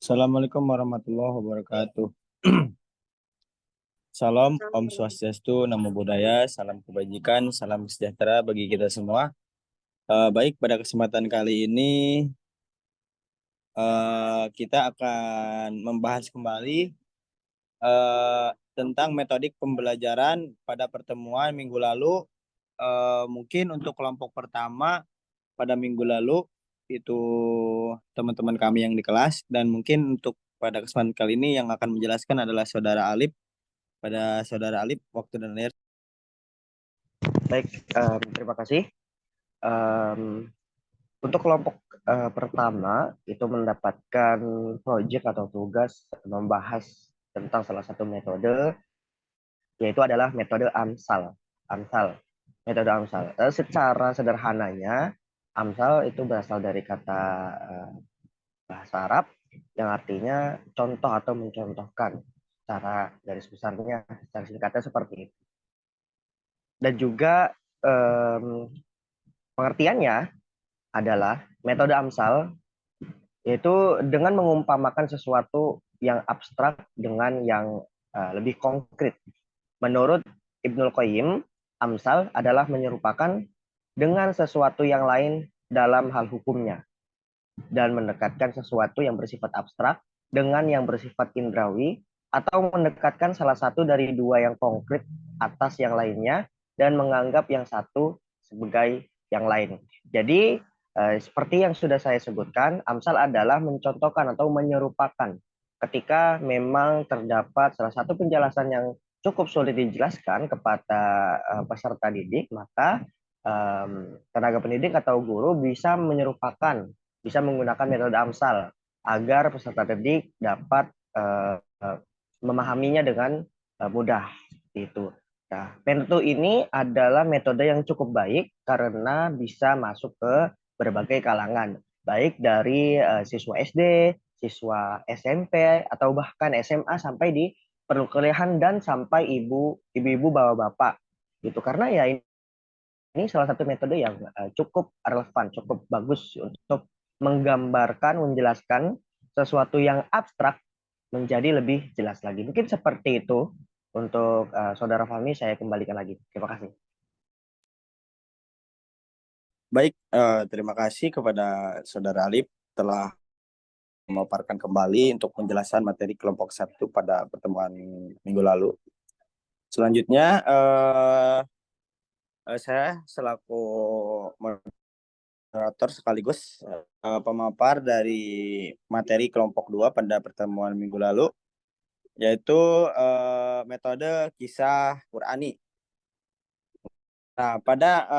Assalamualaikum warahmatullahi wabarakatuh. Salam, Om Swastiastu, Namo Buddhaya, salam kebajikan, salam sejahtera bagi kita semua. Baik, pada kesempatan kali ini kita akan membahas kembali tentang metodik pembelajaran pada pertemuan minggu lalu. Mungkin untuk kelompok pertama pada minggu lalu itu teman-teman kami yang di kelas, dan mungkin untuk pada kesempatan kali ini yang akan menjelaskan adalah Saudara Alif. Pada Saudara Alif, waktu dan layar. Baik, terima kasih. Em, untuk kelompok pertama itu mendapatkan proyek atau tugas membahas tentang salah satu metode, yaitu adalah metode AMSAL. AMSAL, metode AMSAL. Secara sederhananya, AMSAL itu berasal dari kata bahasa Arab yang artinya contoh atau mencontohkan. Secara garis besarnya, secara singkatnya seperti itu. Dan juga pengertiannya adalah metode AMSAL yaitu dengan mengumpamakan sesuatu yang abstrak dengan yang lebih konkret. Menurut Ibnul Qayyim, AMSAL adalah menyerupakan dengan sesuatu yang lain dalam hal hukumnya dan mendekatkan sesuatu yang bersifat abstrak dengan yang bersifat indrawi atau mendekatkan salah satu dari dua yang konkret atas yang lainnya dan menganggap yang satu sebagai yang lain. Jadi seperti yang sudah saya sebutkan, AMSAL adalah mencontohkan atau menyerupakan ketika memang terdapat salah satu penjelasan yang cukup sulit dijelaskan kepada peserta didik, maka tenaga pendidik atau guru bisa menyerupakan, bisa menggunakan metode AMSAL agar peserta didik dapat memahaminya dengan mudah. Itu. Nah, metode ini adalah metode yang cukup baik karena bisa masuk ke berbagai kalangan, baik dari siswa SD, siswa SMP, atau bahkan SMA sampai di perkuliahan dan sampai ibu-ibu bapak-bapak. Gitu. Karena ya ini salah satu metode yang cukup relevan, cukup bagus untuk menggambarkan, menjelaskan sesuatu yang abstrak menjadi lebih jelas lagi. Mungkin seperti itu untuk Saudara Fahmi, saya kembalikan lagi. Terima kasih. Baik, terima kasih kepada Saudara Alif telah memaparkan kembali untuk penjelasan materi kelompok satu pada pertemuan minggu lalu. Selanjutnya, saya selaku moderator sekaligus pemapar dari materi kelompok 2 pada pertemuan minggu lalu, yaitu metode kisah Qurani. Nah, pada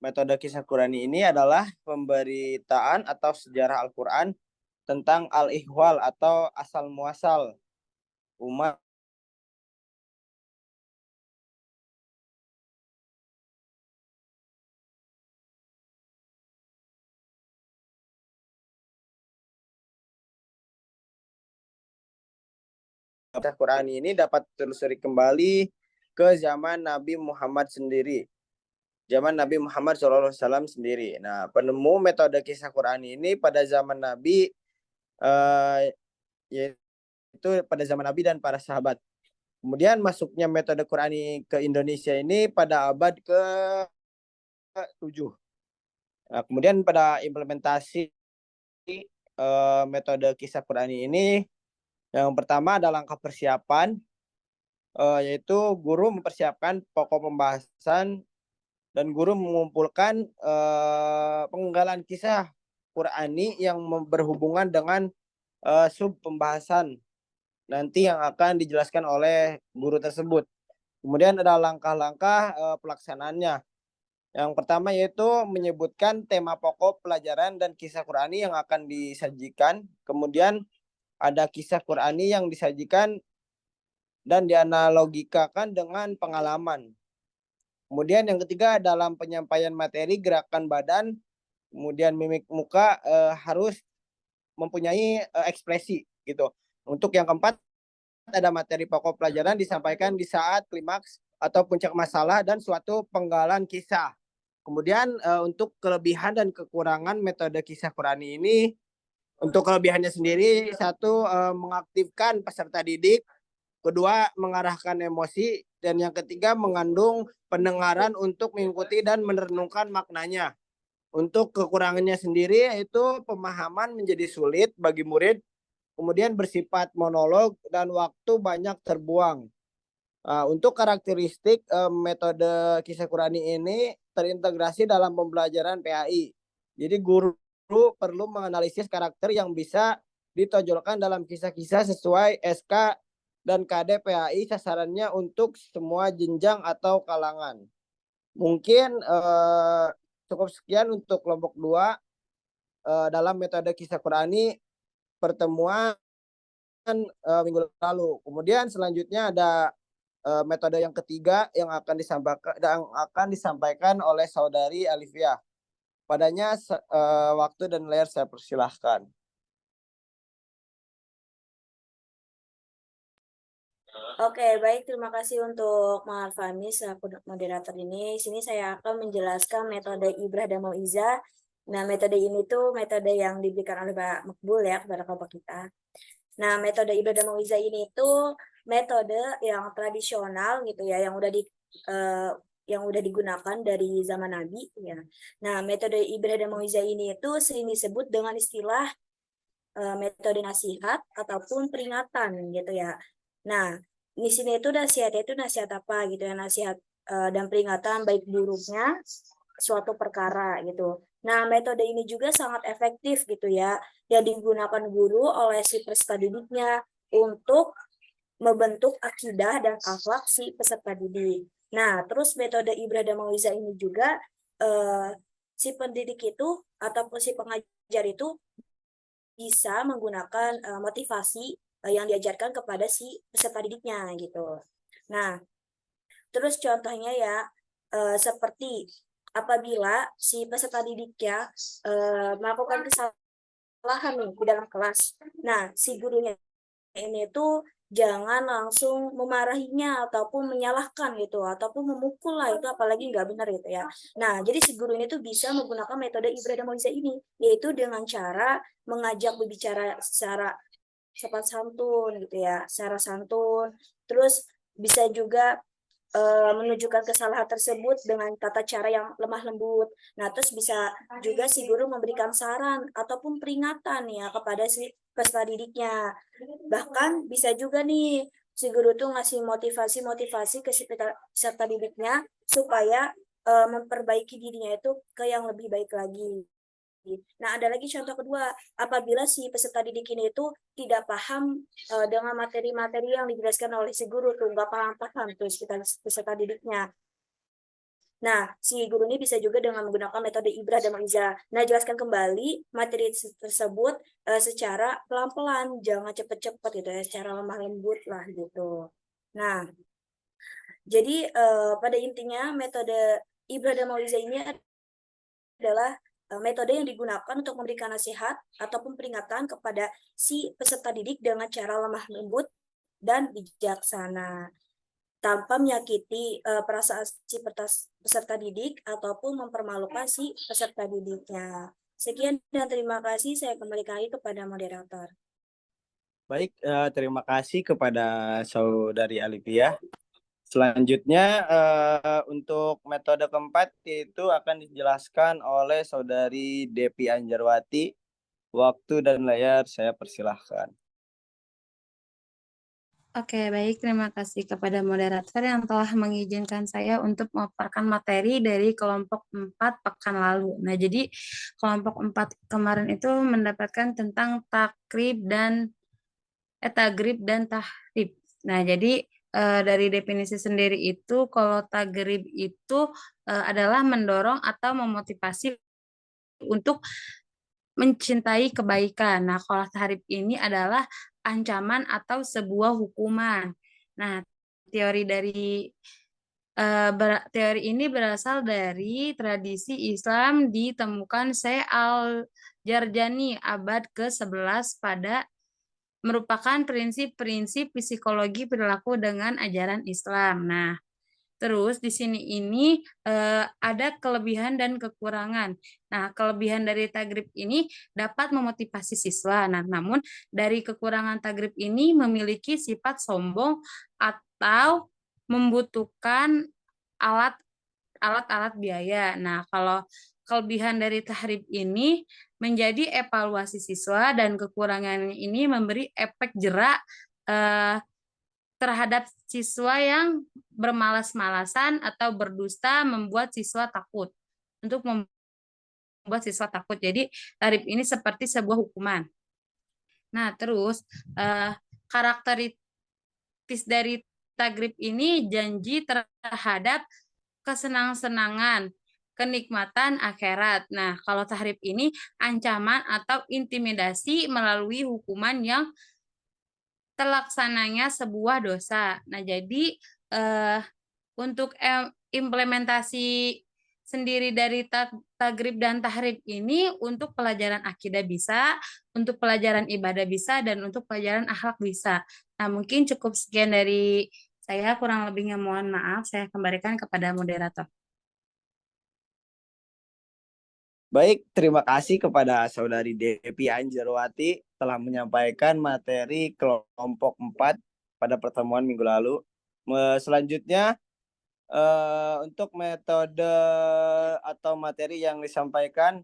metode kisah Qurani ini adalah pemberitaan atau sejarah Al-Quran tentang al-ihwal atau asal muasal umat kisah Qurani ini dapat telusuri kembali ke zaman Nabi Muhammad sendiri. Zaman Nabi Muhammad SAW sendiri. Nah, penemu metode kisah Qurani ini pada zaman Nabi, yaitu pada zaman Nabi dan para sahabat. Kemudian masuknya metode Qurani ke Indonesia ini pada abad ke-7. Nah, kemudian pada implementasi metode kisah Qurani ini, yang pertama ada langkah persiapan, yaitu guru mempersiapkan pokok pembahasan dan guru mengumpulkan penggalan kisah Qurani yang berhubungan dengan sub pembahasan nanti yang akan dijelaskan oleh guru tersebut. Kemudian ada langkah-langkah pelaksanaannya. Yang pertama yaitu menyebutkan tema pokok pelajaran dan kisah Qurani yang akan disajikan. Kemudian ada kisah Qurani yang disajikan dan dianalogikakan dengan pengalaman. Kemudian yang ketiga, dalam penyampaian materi, gerakan badan, kemudian mimik muka harus mempunyai ekspresi gitu. Untuk yang keempat, ada materi pokok pelajaran disampaikan di saat klimaks atau puncak masalah dan suatu penggalan kisah. Kemudian untuk kelebihan dan kekurangan metode kisah Qurani ini, Untuk kelebihannya sendiri, satu mengaktifkan peserta didik, kedua mengarahkan emosi, dan yang ketiga mengandung pendengaran untuk mengikuti dan merenungkan maknanya. Untuk kekurangannya sendiri yaitu pemahaman menjadi sulit bagi murid, kemudian bersifat monolog dan waktu banyak terbuang. Untuk karakteristik metode kisah Qurani ini terintegrasi dalam pembelajaran PAI. Jadi guru perlu menganalisis karakter yang bisa ditonjolkan dalam kisah-kisah sesuai SK dan KD PAI, sasarannya untuk semua jenjang atau kalangan. Mungkin cukup sekian untuk kelompok 2 dalam metode kisah Qurani pertemuan minggu lalu. Kemudian selanjutnya ada metode yang ketiga yang akan disampaikan oleh saudari Alivia. Padanya waktu dan layar saya persilahkan. Oke, baik. Terima kasih untuk Mas Fahmi selaku moderator ini. Di sini saya akan menjelaskan metode Ibrah dan Mauizah. Nah, metode ini tuh metode yang diberikan oleh Pak Makbul ya kepada kelompok kita. Nah, metode Ibrah dan Mauizah ini tuh metode yang tradisional gitu ya, yang udah digunakan dari zaman Nabi ya. Nah, metode Ibrah dan Mauizah ini itu sering disebut dengan istilah metode nasihat ataupun peringatan gitu ya. Nah, di sini itu nasihatnya itu nasihat apa gitu ya, nasihat dan peringatan baik buruknya suatu perkara gitu. Nah, metode ini juga sangat efektif gitu ya, yang digunakan guru oleh si peserta didiknya untuk membentuk akidah dan akhlak si peserta didik. Nah, terus metode Ibrah dan Mauizah ini juga si pendidik itu ataupun si pengajar itu bisa menggunakan motivasi yang diajarkan kepada si peserta didiknya gitu. Nah, terus contohnya ya seperti apabila si peserta didiknya melakukan kesalahan nih di dalam kelas. Nah, si gurunya ini tuh jangan langsung memarahinya ataupun menyalahkan gitu ataupun memukul lah, itu apalagi nggak benar gitu ya. Nah, jadi si guru ini tuh bisa menggunakan metode Ibrah dan Moisa ini, yaitu dengan cara mengajak berbicara secara sopan santun gitu ya, secara santun. Terus bisa juga menunjukkan kesalahan tersebut dengan tata cara yang lemah lembut. Nah, terus bisa juga si guru memberikan saran ataupun peringatan ya kepada si peserta didiknya. Bahkan bisa juga nih si guru tuh ngasih motivasi-motivasi ke si peserta didiknya supaya memperbaiki dirinya itu ke yang lebih baik lagi. Nah, ada lagi contoh kedua, apabila si peserta didik ini itu tidak paham dengan materi-materi yang dijelaskan oleh si guru tuh, nggak paham-paham tuh peserta didiknya. Nah, si guru ini bisa juga dengan menggunakan metode Ibrah dan Mauizah. Nah, jelaskan kembali materi tersebut secara pelan-pelan, jangan cepet-cepet gitu ya, secara lemah lembut lah gitu. Nah, jadi pada intinya metode Ibrah dan Mauizah ini adalah metode yang digunakan untuk memberikan nasihat ataupun peringatan kepada si peserta didik dengan cara lemah lembut dan bijaksana tanpa menyakiti perasaan si peserta didik ataupun mempermalukan si peserta didiknya. Sekian dan terima kasih. Saya kembalikan lagi kepada moderator. Baik, terima kasih kepada saudari Alivia. Selanjutnya untuk metode keempat itu akan dijelaskan oleh saudari Depi Anjarwati. Waktu dan layar saya persilahkan. Oke, baik. Terima kasih kepada moderator yang telah mengizinkan saya untuk memaparkan materi dari kelompok 4 pekan lalu. Nah, jadi kelompok 4 kemarin itu mendapatkan tentang takrib dan tahrib. Nah, jadi dari definisi sendiri itu, kalau tagrib itu adalah mendorong atau memotivasi untuk mencintai kebaikan. Nah, kalau tahrib ini adalah ancaman atau sebuah hukuman. Nah, teori ini berasal dari tradisi Islam ditemukan Syekh Al-Jarjani abad ke-11 pada merupakan prinsip-prinsip psikologi perilaku dengan ajaran Islam. Nah, Terus di sini ini ada kelebihan dan kekurangan. Nah, kelebihan dari tagrib ini dapat memotivasi siswa. Nah, namun dari kekurangan tagrib ini memiliki sifat sombong atau membutuhkan alat-alat biaya. Nah, kalau kelebihan dari tahrib ini menjadi evaluasi siswa dan kekurangan ini memberi efek jerak terhadap siswa yang bermalas-malasan atau berdusta membuat siswa takut. Untuk membuat siswa takut. Jadi tahrib ini seperti sebuah hukuman. Nah, terus karakteristik dari tagrib ini janji terhadap kesenang-senangan, kenikmatan akhirat. Nah, kalau tahrib ini ancaman atau intimidasi melalui hukuman yang terlaksananya sebuah dosa. Nah, jadi untuk implementasi sendiri dari tagrib dan tahrib ini untuk pelajaran akidah bisa, untuk pelajaran ibadah bisa, dan untuk pelajaran akhlak bisa. Nah, mungkin cukup sekian dari saya, kurang lebihnya mohon maaf, saya kembalikan kepada moderator. Baik, terima kasih kepada Saudari Devi Anjarwati telah menyampaikan materi kelompok 4 pada pertemuan minggu lalu. Selanjutnya, untuk metode atau materi yang disampaikan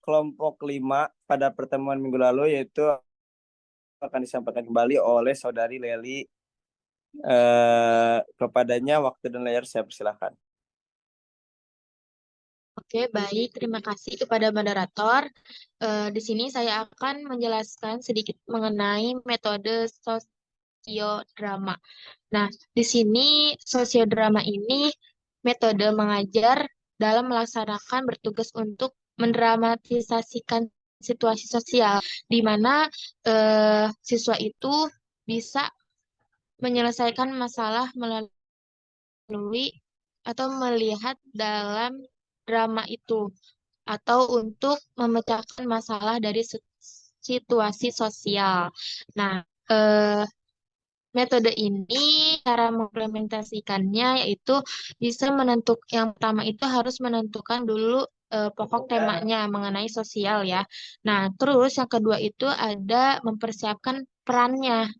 kelompok 5 pada pertemuan minggu lalu, yaitu akan disampaikan kembali oleh Saudari Leli. Kepadanya waktu dan layar saya persilahkan. Oke, baik. Terima kasih kepada moderator. Di sini saya akan menjelaskan sedikit mengenai metode sosiodrama. Nah, di sini sosiodrama ini metode mengajar dalam melaksanakan bertugas untuk mendramatisasikan situasi sosial, di mana siswa itu bisa menyelesaikan masalah melalui atau melihat dalam drama itu, atau untuk memecahkan masalah dari situasi sosial. Nah, metode ini cara mengimplementasikannya yaitu bisa yang pertama itu harus menentukan dulu pokok temanya mengenai sosial ya. Nah, terus yang kedua itu ada mempersiapkan perannya,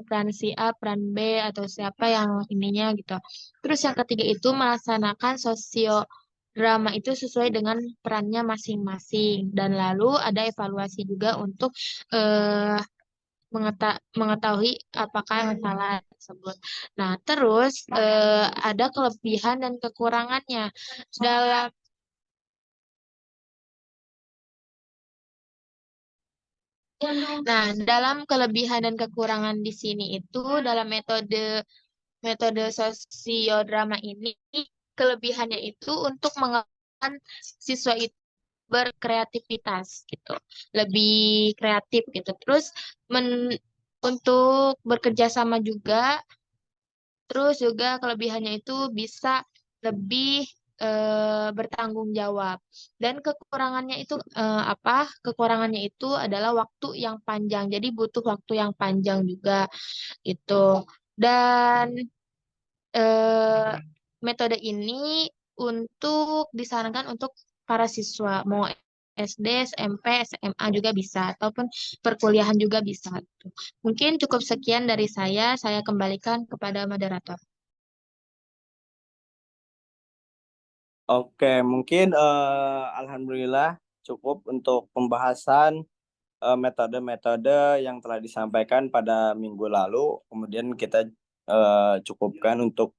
peran si A, peran B atau siapa yang ininya gitu. Terus yang ketiga itu melaksanakan drama itu sesuai dengan perannya masing-masing, dan lalu ada evaluasi juga untuk mengetahui apakah yang salah tersebut. Nah, terus ada kelebihan dan kekurangannya dalam dalam kelebihan dan kekurangan di sini itu dalam metode sosiodrama ini, kelebihannya itu untuk mengalahkan siswa itu berkreativitas gitu, lebih kreatif gitu. Terus untuk bekerja sama juga, terus juga kelebihannya itu bisa lebih bertanggung jawab. Dan kekurangannya itu apa? Kekurangannya itu adalah waktu yang panjang. Jadi butuh waktu yang panjang juga gitu. Dan metode ini disarankan untuk para siswa, mau SD, SMP, SMA juga bisa, ataupun perkuliahan juga bisa. Mungkin cukup sekian dari saya kembalikan kepada moderator. Oke, mungkin alhamdulillah cukup untuk pembahasan metode-metode yang telah disampaikan pada minggu lalu. Kemudian kita cukupkan untuk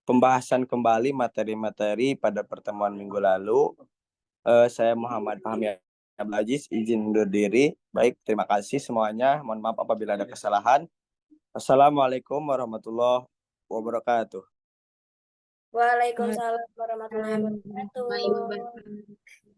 pembahasan kembali materi-materi pada pertemuan minggu lalu. Saya Muhammad Fahmi Abdul Aziz, izin undur diri. Baik, terima kasih semuanya. Mohon maaf apabila ada kesalahan. Assalamualaikum warahmatullahi wabarakatuh. Waalaikumsalam warahmatullahi wabarakatuh.